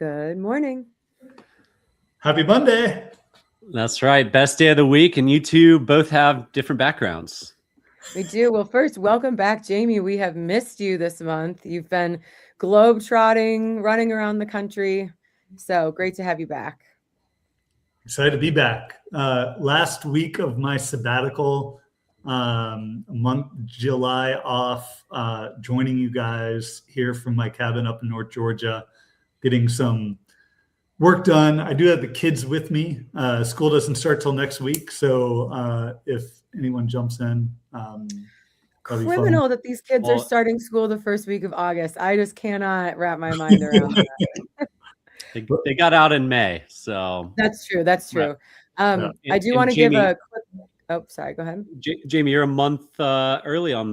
Good morning. Happy Monday. That's right. Best day of the week. And you two both have different backgrounds. We do. Well, first, welcome back, Jamie. We have missed you this month. You've been globe-trotting, running around the country. So great to have you back. Excited to be back. Last week of my sabbatical, month July off, joining you guys here from my cabin up in North Georgia, getting some work done. I do have the kids with me. School doesn't start till next week, so if anyone jumps in, criminal that these kids are starting school the first week of August. I just cannot wrap my mind around that. They got out in May, so that's true. Right. I do want to give a quick. Oh, sorry. Go ahead, Jamie. You're a month early on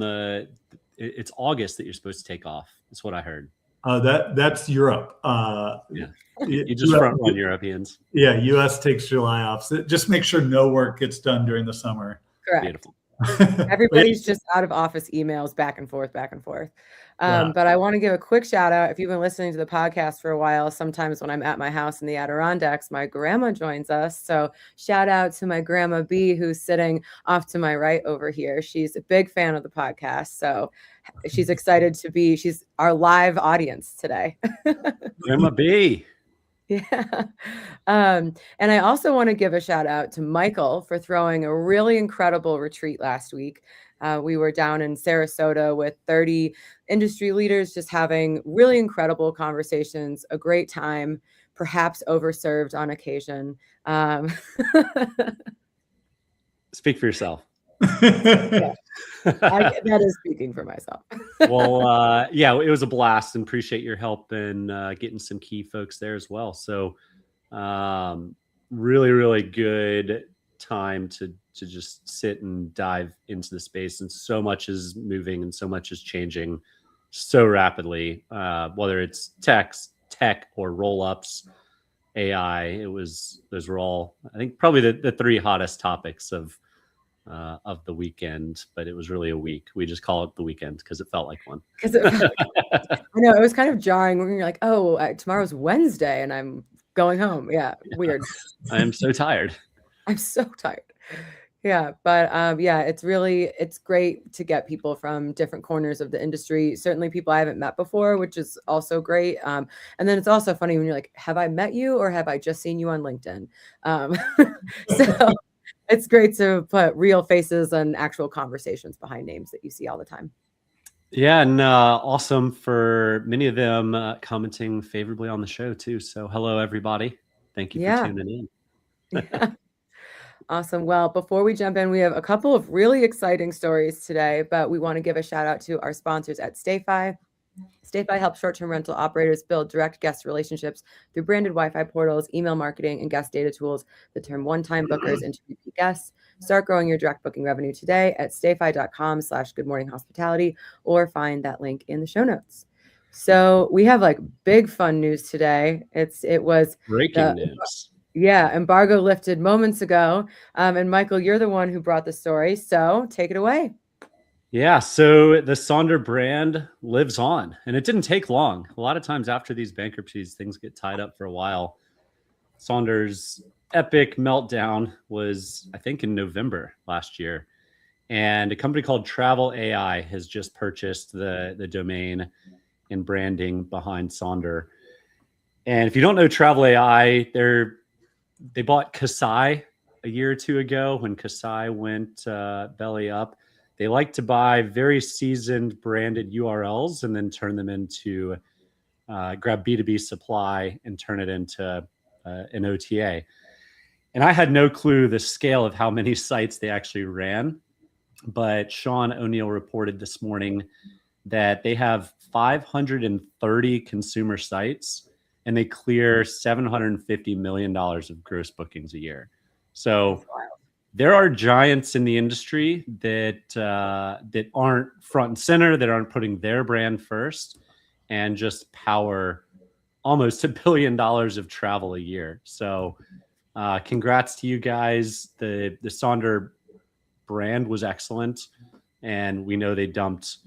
it's August that you're supposed to take off. That's what I heard. That's Europe. Yeah, you just front run Europeans. Yeah, U.S. takes July off. So just make sure no work gets done during the summer. Correct. Beautiful. Everybody's just out of office emails back and forth. But I want to give a quick shout out. If you've been listening to the podcast for a while, sometimes when I'm at my house in the Adirondacks, my grandma joins us. So shout out to my grandma B, who's sitting off to my right over here. She's a big fan of the podcast. So she's excited she's our live audience today. Grandma B. Yeah. And I also want to give a shout out to Michael for throwing a really incredible retreat last week. We were down in Sarasota with 30 industry leaders, just having really incredible conversations, a great time, perhaps overserved on occasion. Speak for yourself. Yeah. That is speaking for myself. Well, yeah, it was a blast, and appreciate your help in getting some key folks there as well. So really, really good time to just sit and dive into the space. And so much is moving and so much is changing so rapidly, whether it's tech or roll-ups, AI. Those were all, I think, probably the three hottest topics of the weekend, but it was really a week. We just call it the weekend because it felt like one. I know it was kind of jarring when you're like, oh, tomorrow's Wednesday and I'm going home. Yeah, weird. I am so tired. I'm so tired. Yeah, but it's great to get people from different corners of the industry. Certainly people I haven't met before, which is also great. And then it's also funny when you're like, have I met you or have I just seen you on LinkedIn? So it's great to put real faces and actual conversations behind names that you see all the time. Yeah, and awesome for many of them commenting favorably on the show too. So hello, everybody. Thank you for tuning in. Yeah. Awesome. Well, before we jump in, we have a couple of really exciting stories today, but we want to give a shout out to our sponsors at StayFi. StayFi helps short-term rental operators build direct guest relationships through branded Wi-Fi portals, email marketing, and guest data tools that turn one-time bookers into repeat guests. Start growing your direct booking revenue today at stayfi.com/goodmorninghospitality or find that link in the show notes. So we have big fun news today. It was breaking news. Yeah, embargo lifted moments ago. And Michael, you're the one who brought the story. So take it away. Yeah, so the Sonder brand lives on, and it didn't take long. A lot of times after these bankruptcies, things get tied up for a while. Sonder's epic meltdown was, I think, in November last year. And a company called Travel AI has just purchased the domain and branding behind Sonder. And if you don't know Travel AI, they bought Kasai a year or two ago when Kasai went belly up. They like to buy very seasoned branded URLs and then turn them into grab B2B supply and turn it into an OTA. And I had no clue the scale of how many sites they actually ran. But Sean O'Neill reported this morning that they have 530 consumer sites and they clear $750 million of gross bookings a year. So there are giants in the industry that aren't front and center, that aren't putting their brand first, and just power almost $1 billion of travel a year. So congrats to you guys. The Sonder brand was excellent, and we know they dumped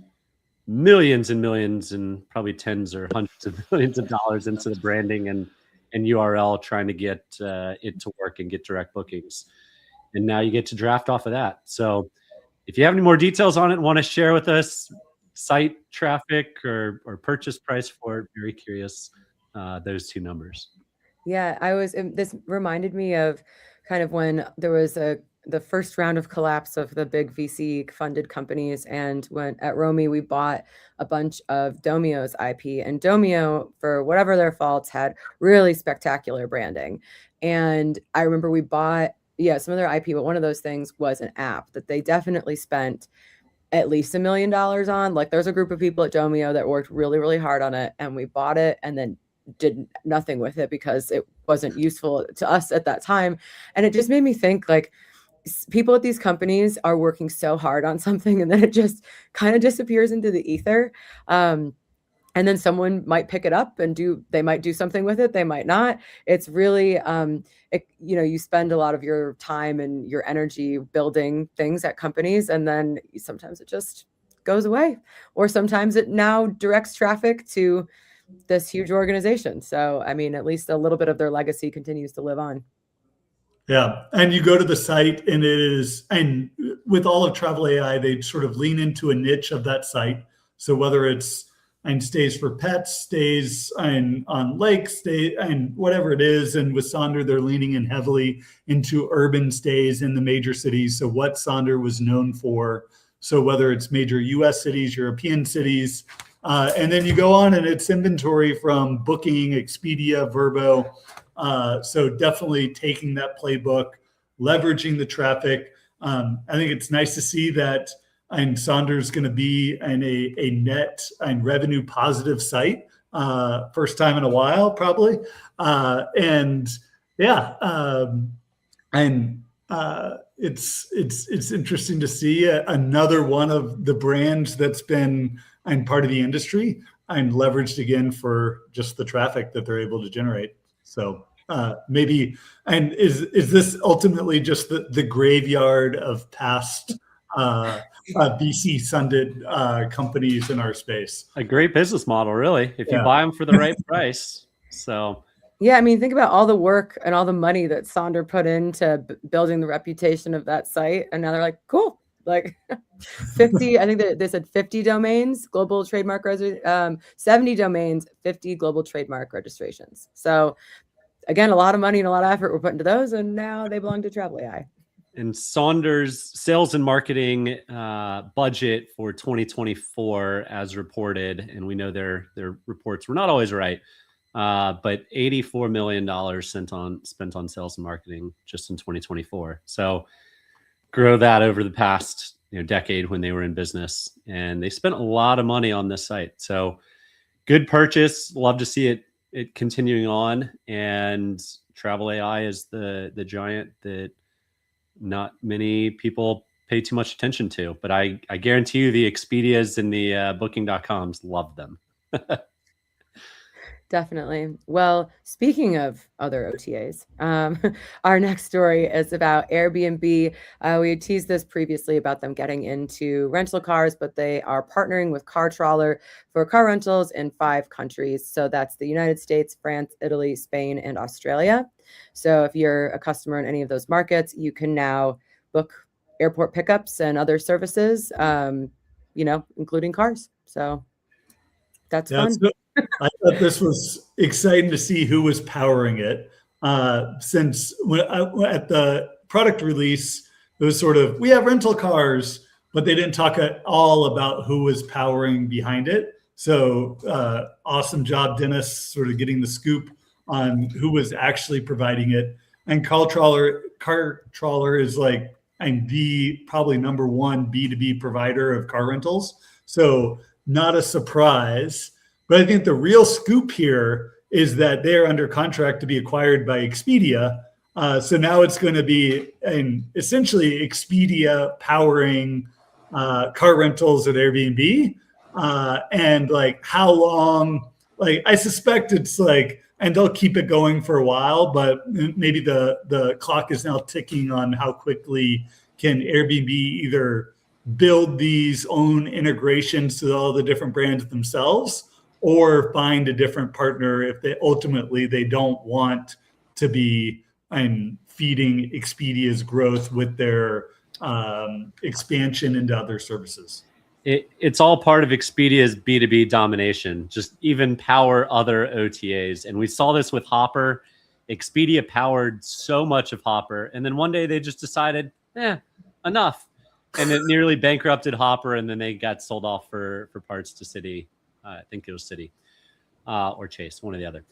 millions and millions and probably tens or hundreds of millions of dollars into the branding and URL trying to get it to work and get direct bookings. And now you get to draft off of that. So if you have any more details on it and want to share with us, site traffic or purchase price for it, very curious, those two numbers. Yeah, this reminded me of kind of when there was the first round of collapse of the big VC funded companies. And when at Romy, we bought a bunch of Domio's IP, and Domio, for whatever their faults, had really spectacular branding. And I remember we bought, some of their IP, but one of those things was an app that they definitely spent at least $1 million on. Like, there's a group of people at Domio that worked really, really hard on it, and we bought it and then did nothing with it because it wasn't useful to us at that time. And it just made me think, like, people at these companies are working so hard on something, and then it just kind of disappears into the ether. And then someone might pick it up and they might do something with it. They might not. It's really, you spend a lot of your time and your energy building things at companies, and then sometimes it just goes away, or sometimes it now directs traffic to this huge organization. So, I mean, at least a little bit of their legacy continues to live on. Yeah. And you go to the site and with all of Travel AI, they sort of lean into a niche of that site. So whether it's stays for pets, stays on lakes, and whatever it is. And with Sonder, they're leaning in heavily into urban stays in the major cities. So what Sonder was known for. So whether it's major US cities, European cities, and then you go on and it's inventory from Booking, Expedia, Vrbo. So definitely taking that playbook, leveraging the traffic. I think it's nice to see that Sonder's going to be a net and revenue positive site, first time in a while, probably. It's interesting to see another one of the brands that's been part of the industry and leveraged again for just the traffic that they're able to generate. So maybe, and is this ultimately just the graveyard of past VC funded companies in our space? A great business model, really, if you buy them for the right price. So yeah, I mean, think about all the work and all the money that Sonder put into building the reputation of that site, and now they're like, cool, like 50. I think that they said 50 domains, global trademark 70 domains, 50 global trademark registrations. So again, a lot of money and a lot of effort were put into those, and now they belong to Travel AI. And Sonder's sales and marketing budget for 2024, as reported, and we know their reports were not always right, but $84 million spent on sales and marketing just in 2024. So grow that over the past decade when they were in business, and they spent a lot of money on this site. So good purchase. Love to see it continuing on. And Travel AI is the giant that not many people pay too much attention to, but I guarantee you the Expedias and the Booking.coms love them. Definitely. Well, speaking of other OTAs, our next story is about Airbnb. We teased this previously about them getting into rental cars, but they are partnering with CarTrawler for car rentals in 5 countries. So that's the United States, France, Italy, Spain, and Australia. So if you're a customer in any of those markets, you can now book airport pickups and other services, including cars. So that's fun. I thought this was exciting to see who was powering it. Since at the product release, it was sort of, we have rental cars, but they didn't talk at all about who was powering behind it. So awesome job, Dennis, sort of getting the scoop on who was actually providing it. And CarTrawler is like the probably number one B2B provider of car rentals. So not a surprise. But I think the real scoop here is that they're under contract to be acquired by Expedia. So now it's going to be essentially Expedia powering car rentals at Airbnb. And like how long, like I suspect it's like, and they'll keep it going for a while, but maybe the clock is now ticking on how quickly can Airbnb either build these own integrations to all the different brands themselves, or find a different partner if they ultimately they don't want to be feeding Expedia's growth with their expansion into other services. It's all part of Expedia's B2B domination, just even power other OTAs. And we saw this with Hopper. Expedia powered so much of Hopper. And then one day they just decided, enough. And it nearly bankrupted Hopper. And then they got sold off for parts to Citi. I think it was Citi or Chase, one or the other.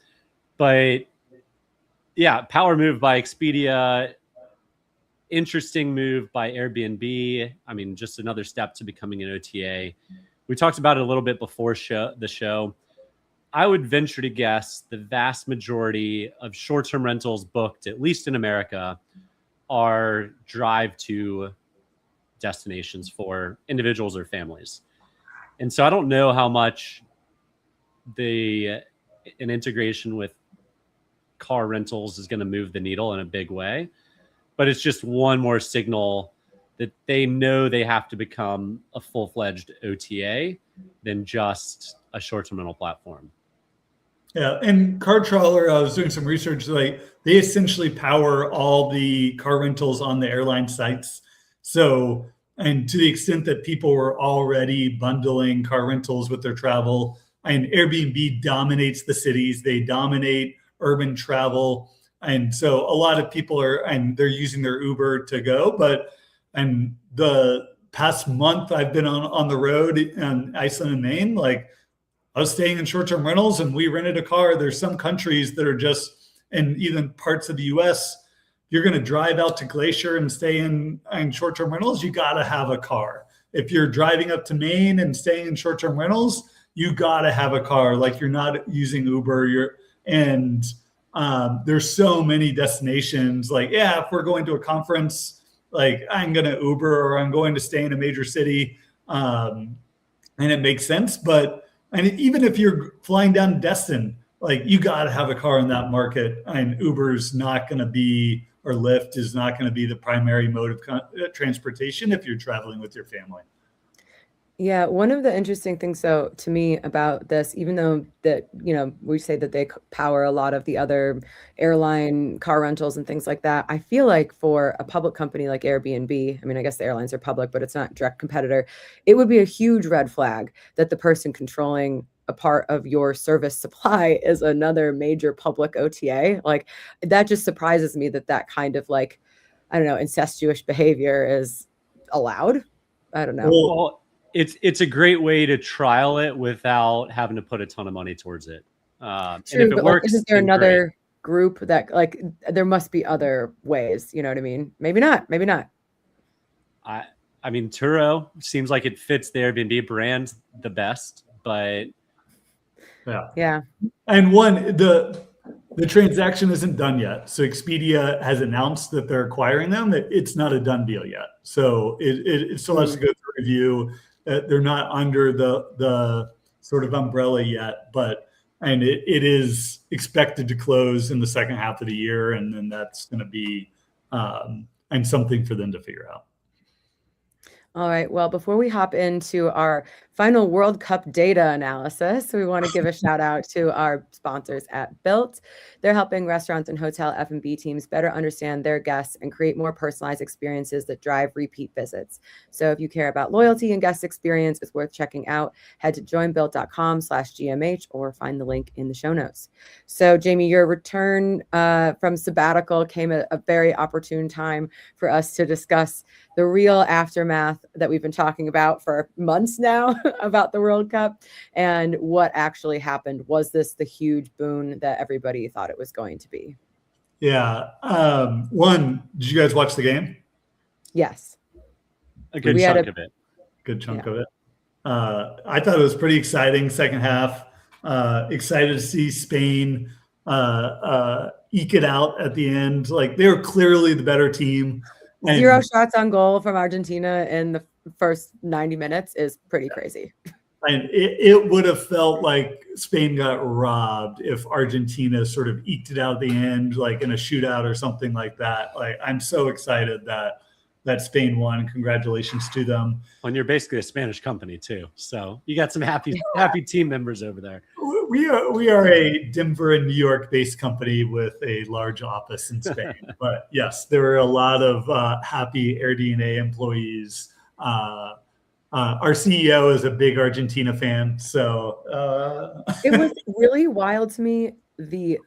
But yeah, power move by Expedia. Interesting move by Airbnb. I mean, just another step to becoming an OTA. We talked about it a little bit before the show. I would venture to guess the vast majority of short-term rentals booked, at least in America, are drive-to destinations for individuals or families. And so I don't know how much an integration with car rentals is going to move the needle in a big way. But it's just one more signal that they know they have to become a full-fledged OTA than just a short-term rental platform. Yeah, and CarTrawler, I was doing some research, like they essentially power all the car rentals on the airline sites. So, and to the extent that people were already bundling car rentals with their travel, and Airbnb dominates the cities, they dominate urban travel. And so a lot of people they're using their Uber to go. And the past month I've been on the road in Iceland and Maine, like I was staying in short-term rentals and we rented a car. There's some countries that are just, and even parts of the US, you're going to drive out to Glacier and stay in short-term rentals. You got to have a car. If you're driving up to Maine and staying in short-term rentals, you got to have a car. Like you're not using Uber. There's so many destinations. Like, if we're going to a conference, like I'm going to Uber or I'm going to stay in a major city, and it makes sense. And even if you're flying down to Destin, like you got to have a car in that market. And Uber's not going to be, or Lyft is not going to be the primary mode of transportation if you're traveling with your family. Yeah, one of the interesting things, though, to me about this, even though that, we say that they power a lot of the other airline car rentals and things like that, I feel like for a public company like Airbnb, I mean, I guess the airlines are public, but it's not a direct competitor, it would be a huge red flag that the person controlling a part of your service supply is another major public OTA. Like, that just surprises me that kind of like, I don't know, incestuous behavior is allowed. I don't know. Well, it's a great way to trial it without having to put a ton of money towards it. True, and if it works, isn't there another group that like there must be other ways? You know what I mean? Maybe not. I mean, Turo seems like it fits the Airbnb brand the best, but yeah. And the transaction isn't done yet. So Expedia has announced that they're acquiring them. It's not a done deal yet. So it still has to go through review. They're not under the sort of umbrella yet, and it is expected to close in the second half of the year. And then that's going to be something for them to figure out. All right. Well, before we hop into our final World Cup data analysis, we want to give a shout out to our sponsors at Built. They're helping restaurants and hotel F&B teams better understand their guests and create more personalized experiences that drive repeat visits. So if you care about loyalty and guest experience, it's worth checking out. Head to joinbuilt.com/GMH or find the link in the show notes. So Jamie, your return from sabbatical came at a very opportune time for us to discuss the real aftermath that we've been talking about for months now about the World Cup and what actually happened. Was this the huge boon that everybody thought it was going to be? Yeah. Did you guys watch the game? Yes. A good chunk of it. Good chunk of it. I thought it was pretty exciting second half. Excited to see Spain eke it out at the end. Like they were clearly the better team. 0 shots on goal from Argentina in the first 90 minutes is pretty crazy. And it would have felt like Spain got robbed if Argentina sort of eked it out at the end, like in a shootout or something like that. Like I'm so excited that that Spain won. Congratulations to them. And you're basically a Spanish company too, so you got some happy team members over there. We are a Denver and New York based company with a large office in Spain. But yes, there are a lot of happy AirDNA employees. Our CEO is a big Argentina fan, so it was really wild to me, the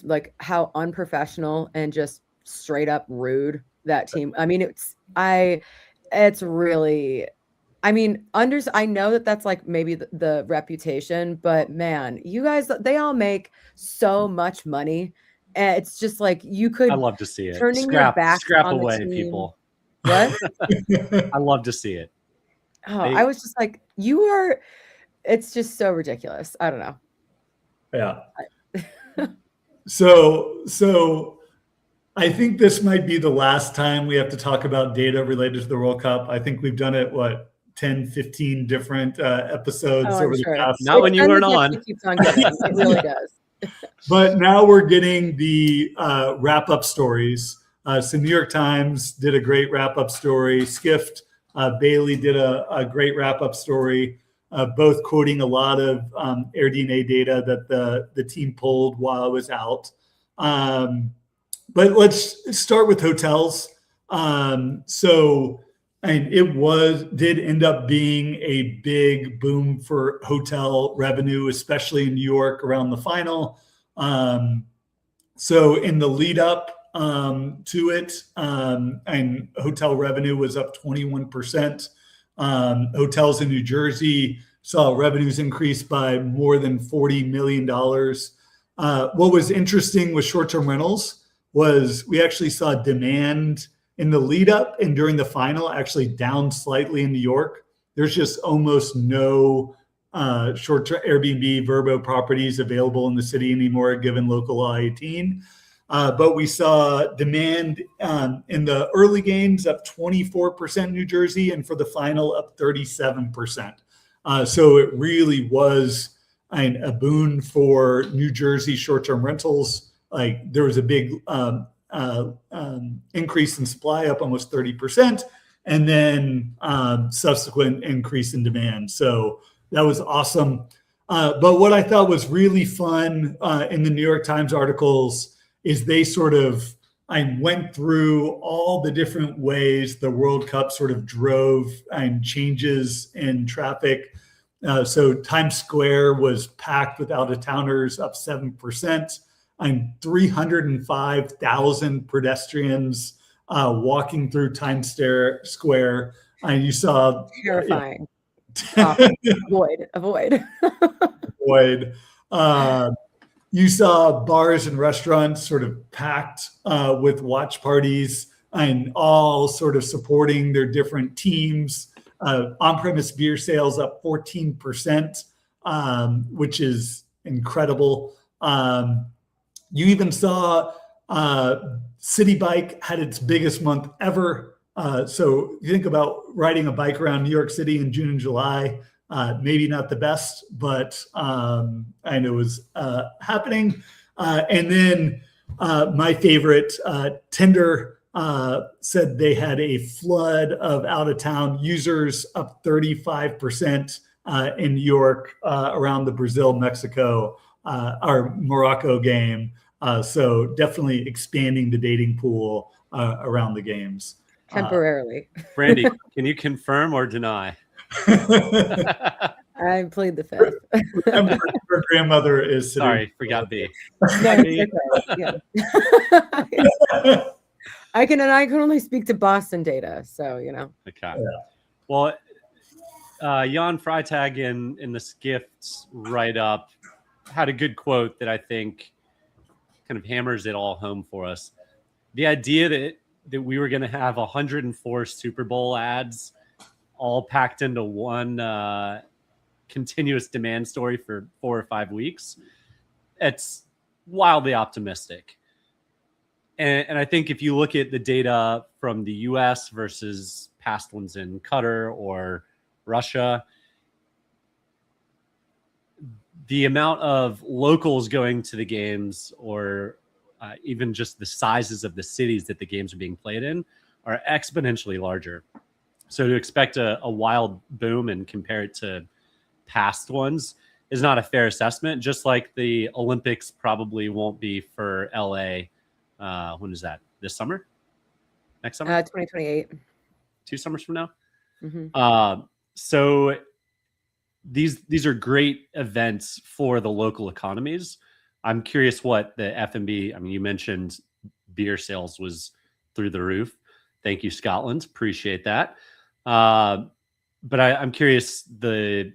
like how unprofessional and just straight up rude that team. I mean, it's really, I mean, I know that's like maybe the reputation, but man, you guys, they all make so much money. And it's just like you could. I love to see it. Turning your back on away, the team. people. What? I love to see it. Oh, I was just like, it's just so ridiculous. I don't know. Yeah. So I think this might be the last time we have to talk about data related to the World Cup. I think we've done it, 10, 15 different episodes over the past. Not when you weren't on. It keeps on getting. It really does. But now we're getting the wrap-up stories. So New York Times did a great wrap-up story. Skift, Bailey did a great wrap-up story, both quoting a lot of AirDNA data that the team pulled while I was out. But let's start with hotels. So it did end up being a big boom for hotel revenue, especially in New York around the final. So in the lead up to it, and hotel revenue was up 21%. Hotels in New Jersey saw revenues increase by more than $40 million. What was interesting with short-term rentals was we actually saw demand in the lead up and during the final actually down slightly in New York. There's just almost no short-term Airbnb Vrbo properties available in the city anymore, given local law 18. But we saw demand in the early games up 24% in New Jersey, and for the final up 37%. So it really was a boon for New Jersey short-term rentals. Like there was a big increase in supply, up almost 30%, and then subsequent increase in demand. So that was awesome. But what I thought was really fun in the New York Times articles is they I went through all the different ways the World Cup sort of drove changes in traffic. So Times Square was packed with out-of-towners, up 7%. 305,000 pedestrians walking through Times Square. You saw terrifying. Avoid. You saw bars and restaurants sort of packed with watch parties and all sort of supporting their different teams. On-premise beer sales up 14%, which is incredible. You even saw City Bike had its biggest month ever. So you think about riding a bike around New York City in June and July, maybe not the best, but I know it was happening. And then my favorite, Tinder said they had a flood of out-of-town users, up 35% in New York around the Brazil-Mexico or Morocco game. So definitely expanding the dating pool around the games. Temporarily. Brandy, can you confirm or deny? I plead the fifth. Her grandmother is sitting. Sorry, forgot B. No, okay. Yeah. I can only speak to Boston data, so you know. Okay. Yeah. Well, Jan Freitag in the Skift write-up had a good quote that I think kind of hammers it all home for us. The idea that we were going to have 104 Super Bowl ads all packed into one continuous demand story for 4 or 5 weeks, it's wildly optimistic. And I think if you look at the data from the US versus past ones in Qatar or Russia, the amount of locals going to the games or even just the sizes of the cities that the games are being played in are exponentially larger. So to expect a wild boom and compare it to past ones is not a fair assessment, just like the Olympics probably won't be for LA. When is that? This summer? Next summer? 2028. 2 summers from now? Mm-hmm. So these are great events for the local economies. I'm curious what the F&B, I mean, you mentioned beer sales was through the roof. Thank you, Scotland. Appreciate that. But I'm curious the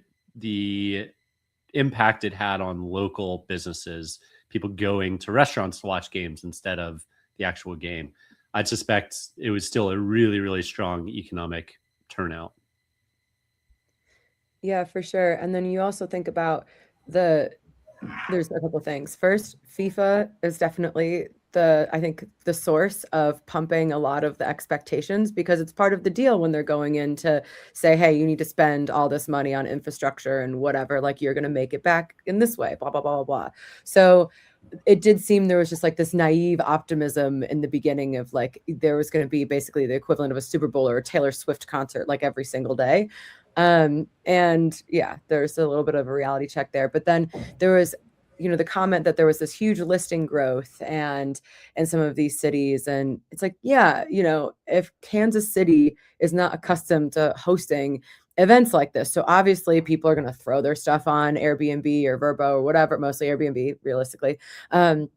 impact it had on local businesses, people going to restaurants to watch games instead of the actual game. I'd suspect it was still a really, really strong economic turnout. Yeah, for sure. And then you also think about there's a couple things. First, FIFA is definitely I think the source of pumping a lot of the expectations, because it's part of the deal when they're going in to say, hey, you need to spend all this money on infrastructure and whatever, like you're going to make it back in this way, blah, blah, blah, blah, blah. So it did seem there was just like this naive optimism in the beginning of like, there was going to be basically the equivalent of a Super Bowl or a Taylor Swift concert, like every single day. And yeah, there's a little bit of a reality check there, but then there was, the comment that there was this huge listing growth and in some of these cities. And it's like, yeah, if Kansas City is not accustomed to hosting events like this, so obviously people are going to throw their stuff on Airbnb or Vrbo or whatever, mostly Airbnb realistically. And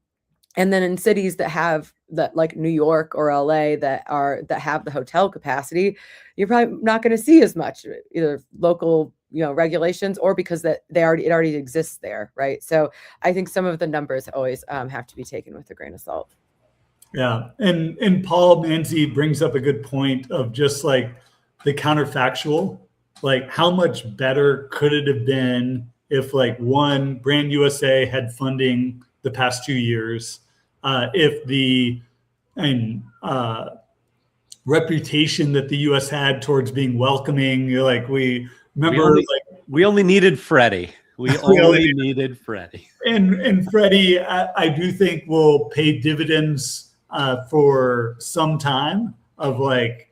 then in cities that have that, like New York or LA, that have the hotel capacity, you're probably not going to see as much either local, regulations, or because it already exists there, right? So I think some of the numbers always have to be taken with a grain of salt. Yeah, and Paul Manzi brings up a good point of just like the counterfactual, like how much better could it have been if like one, Brand USA had funding the past 2 years, if the reputation that the U.S. had towards being welcoming, like we only needed Freddy. We only needed Freddy. And Freddy, I do think will pay dividends for some time of like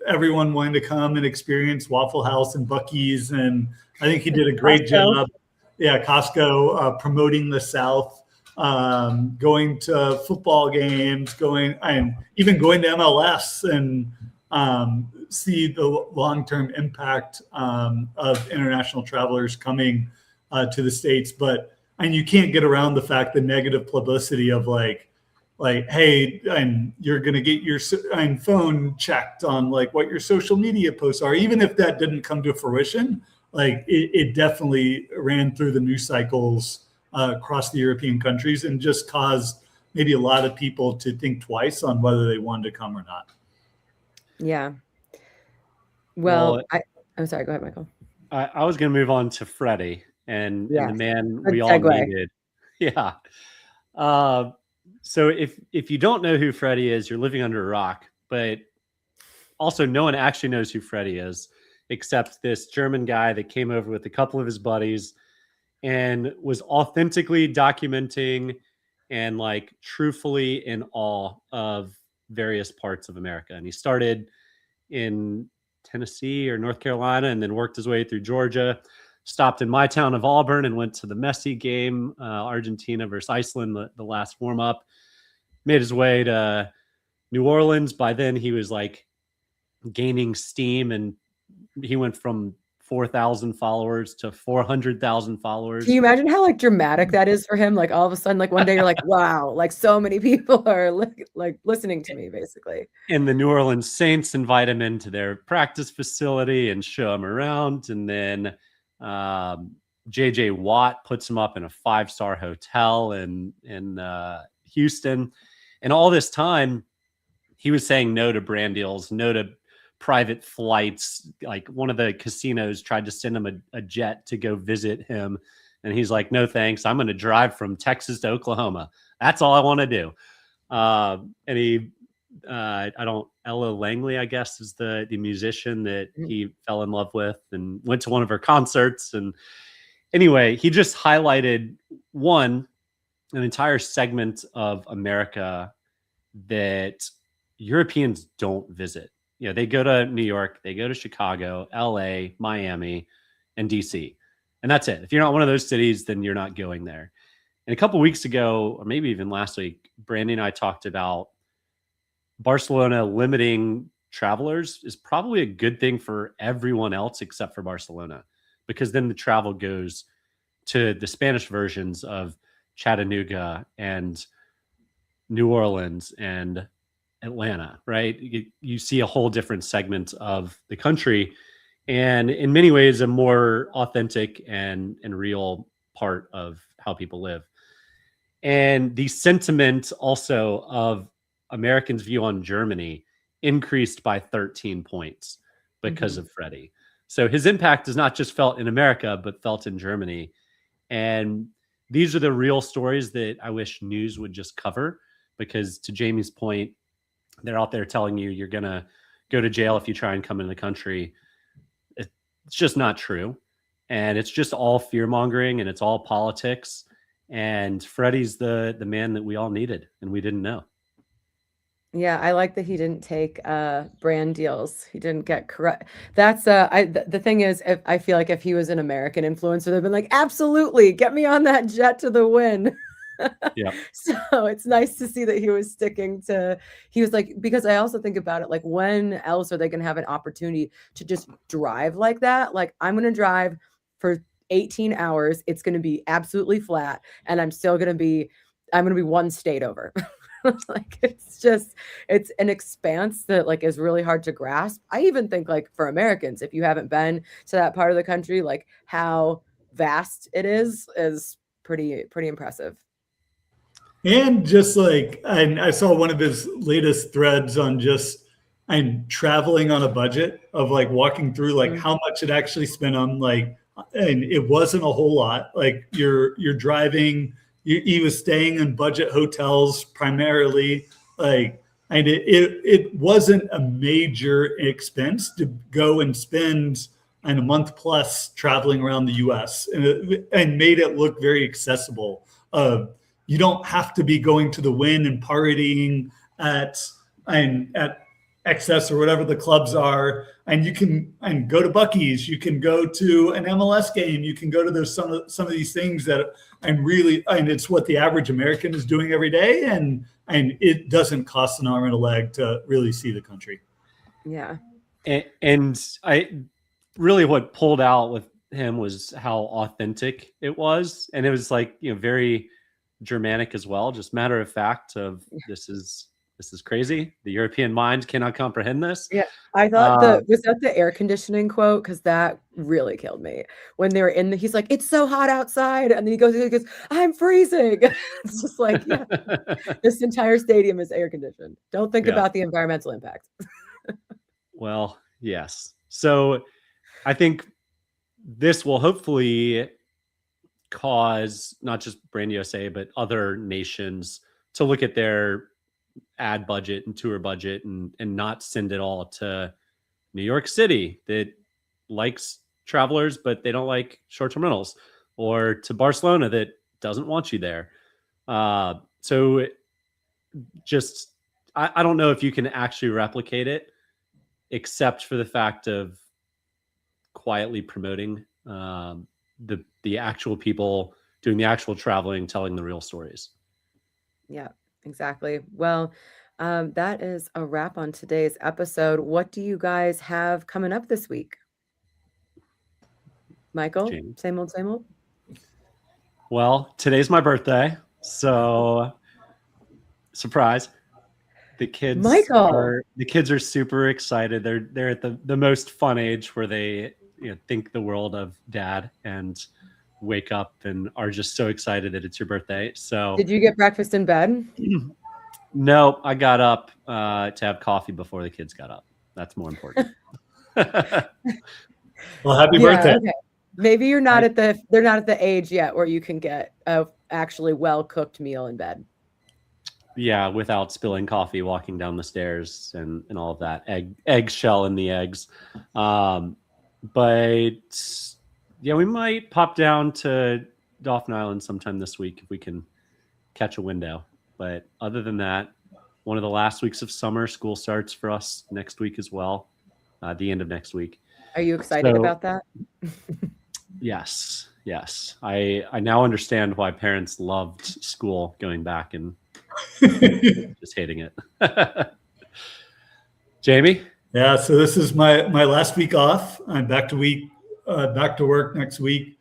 everyone wanting to come and experience Waffle House and Buc-ee's, and I think he did a great job. Yeah, Costco promoting the South, going to football games, even going to MLS and see the long-term impact of international travelers coming to the States. And you can't get around the fact, the negative publicity of like, hey, and you're going to get your phone checked on like what your social media posts are, even if that didn't come to fruition. Like it definitely ran through the news cycles across the European countries and just caused maybe a lot of people to think twice on whether they wanted to come or not. Yeah. Well, I'm sorry. Go ahead, Michael. I was going to move on to Freddy and the man Good we all segue. needed. Yeah. So if you don't know who Freddy is, you're living under a rock. But also, no one actually knows who Freddy is, except this German guy that came over with a couple of his buddies and was authentically documenting and like truthfully in awe of various parts of America. And he started in Tennessee or North Carolina and then worked his way through Georgia, stopped in my town of Auburn and went to the Messi game, Argentina versus Iceland, the last warm-up, made his way to New Orleans. By then he was like gaining steam and he went from 4,000 followers to 400,000 followers. Can you imagine how like dramatic that is for him? Like all of a sudden, like one day you're like, wow, like so many people are like listening to me basically. And the New Orleans Saints invite him into their practice facility and show him around. And then JJ Watt puts him up in a 5-star hotel in Houston. And all this time he was saying no to brand deals, no to private flights. Like one of the casinos tried to send him a jet to go visit him. And he's like, no, thanks. I'm going to drive from Texas to Oklahoma. That's all I want to do. And he, Ella Langley, I guess, is the musician that he fell in love with and went to one of her concerts. And anyway, he just highlighted an entire segment of America that Europeans don't visit. They go to New York, they go to Chicago, LA, Miami, and DC. And that's it. If you're not one of those cities, then you're not going there. And a couple of weeks ago, or maybe even last week, Brandy and I talked about Barcelona limiting travelers is probably a good thing for everyone else except for Barcelona, because then the travel goes to the Spanish versions of Chattanooga and New Orleans and Atlanta, right? You see a whole different segment of the country, and in many ways a more authentic and real part of how people live. And the sentiment also of Americans' view on Germany increased by 13 points because of Freddy. So his impact is not just felt in America, but felt in Germany. And these are the real stories that I wish news would just cover, because to Jamie's point, they're out there telling you you're going to go to jail if you try and come into the country. It's just not true. And it's just all fear mongering, and it's all politics. And Freddy's the man that we all needed and we didn't know. Yeah, I like that he didn't take brand deals. He didn't get corrupt. That's the thing is, if I feel like if he was an American influencer, they'd been like, absolutely, get me on that jet to the win. Yeah. So it's nice to see that he was sticking to, he was like, because I also think about it, like, when else are they going to have an opportunity to just drive like that? Like, I'm going to drive for 18 hours. It's going to be absolutely flat. And I'm going to be one state over. Like, it's an expanse that like is really hard to grasp. I even think, like, for Americans, if you haven't been to that part of the country, like how vast it is pretty impressive. And just like, I saw one of his latest threads on just, I'm traveling on a budget of like walking through like how much it actually spent on, like, and it wasn't a whole lot. Like you're driving, he was staying in budget hotels primarily, like, and it wasn't a major expense to go and spend a month plus traveling around the US, and made it look very accessible. You don't have to be going to the Wynn and partying at Excess or whatever the clubs are, and you can go to Buc-ee's, you can go to an MLS game, you can go to some of these things that it's what the average American is doing every day, and it doesn't cost an arm and a leg to really see the country. Yeah, and I really, what pulled out with him was how authentic it was, and it was like, very Germanic as well, just matter of fact of this is crazy. The European mind cannot comprehend this. Yeah, I thought was that the air conditioning quote? Because that really killed me when they were he's like, it's so hot outside, and then he goes, I'm freezing. It's just like, yeah, this entire stadium is air conditioned. Don't think about the environmental impact. Well, yes. So I think this will hopefully cause not just Brand USA, but other nations to look at their ad budget and tour budget and not send it all to New York City that likes travelers, but they don't like short-term rentals, or to Barcelona that doesn't want you there. So just, I don't know if you can actually replicate it, except for the fact of quietly promoting the actual people doing the actual traveling, telling the real stories. Yeah, exactly. Well, that is a wrap on today's episode. What do you guys have coming up this week? Michael, James. Same old? Well, today's my birthday, so surprise. The kids are super excited. They're at the most fun age where they think the world of dad and wake up and are just so excited that it's your birthday. So did you get breakfast in bed? No, I got up to have coffee before the kids got up. That's more important. Well, happy birthday. Okay. Maybe they're not at the age yet where you can get a actually well-cooked meal in bed. Yeah, without spilling coffee walking down the stairs and all of that. Eggshell in the eggs. But yeah, we might pop down to Dauphin Island sometime this week if we can catch a window. But other than that, one of the last weeks of summer. School starts for us next week as well, the end of next week. Are you excited about that? Yes. I now understand why parents loved school going back and just hating it. Jamie? Yeah, so this is my last week off. I'm back to work next week.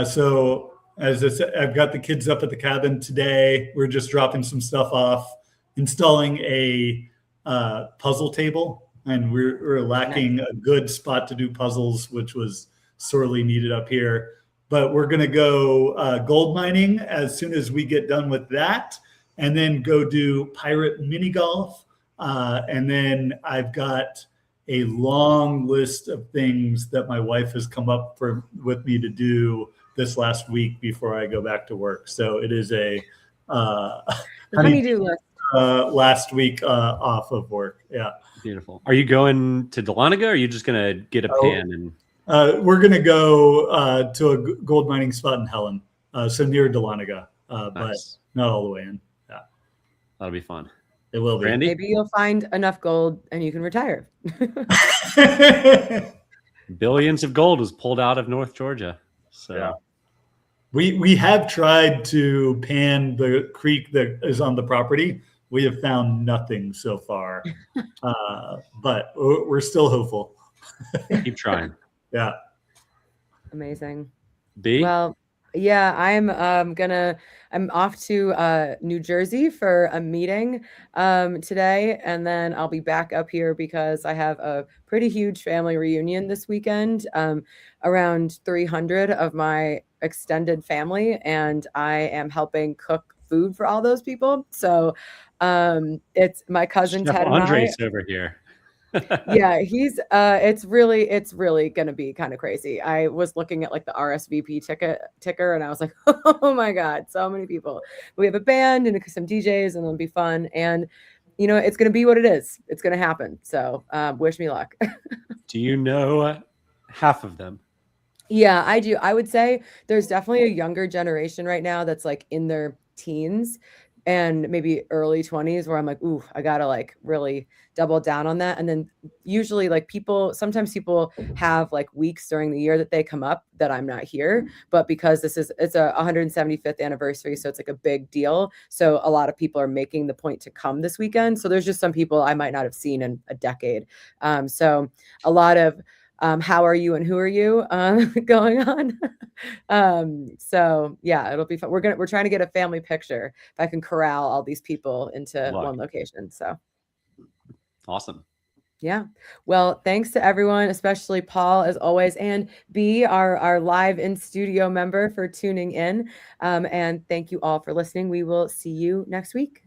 So as I said, I've got the kids up at the cabin today. We're just dropping some stuff off, installing a puzzle table, and we're lacking a good spot to do puzzles, which was sorely needed up here. But we're going to go gold mining as soon as we get done with that, and then go do pirate mini golf. And then I've got a long list of things that my wife has come up with me to do this last week before I go back to work. So it is a honey-do list. Last week off of work. Yeah. Beautiful. Are you going to Dahlonega, or are you just going to get a pan? And we're going to go to a gold mining spot in Helen, so near Dahlonega, nice. But not all the way in. Yeah. That'll be fun. It will be. Randy? Maybe you'll find enough gold and you can retire. Billions of gold was pulled out of North Georgia. So yeah. We have tried to pan the creek that is on the property. We have found nothing so far, but we're still hopeful. Keep trying. Yeah. Amazing. B? Well, yeah, I'm off to New Jersey for a meeting today, and then I'll be back up here because I have a pretty huge family reunion this weekend. Around 300 of my extended family, and I am helping cook food for all those people. So it's my cousin Chef Ted Andres and I. over here. Yeah, he's it's really gonna be kind of crazy. I was looking at like the RSVP ticker and I was like, oh my God, so many people. We have a band and some DJs, and it'll be fun. And you know, it's gonna be what it is. It's gonna happen. So wish me luck. Do you know half of them? Yeah, I do. I would say there's definitely a younger generation right now that's like in their teens and maybe early 20s where I'm like, ooh, I gotta like really double down on that. And then usually like sometimes people have like weeks during the year that they come up that I'm not here, but because it's a 175th anniversary, so it's like a big deal. So a lot of people are making the point to come this weekend. So there's just some people I might not have seen in a decade. So a lot of how are you and who are you going on. So yeah, it'll be fun. We're trying to get a family picture if I can corral all these people into one location. So awesome. Yeah. Well, thanks to everyone, especially Paul, as always, and B, our live in studio member, for tuning in. And thank you all for listening. We will see you next week.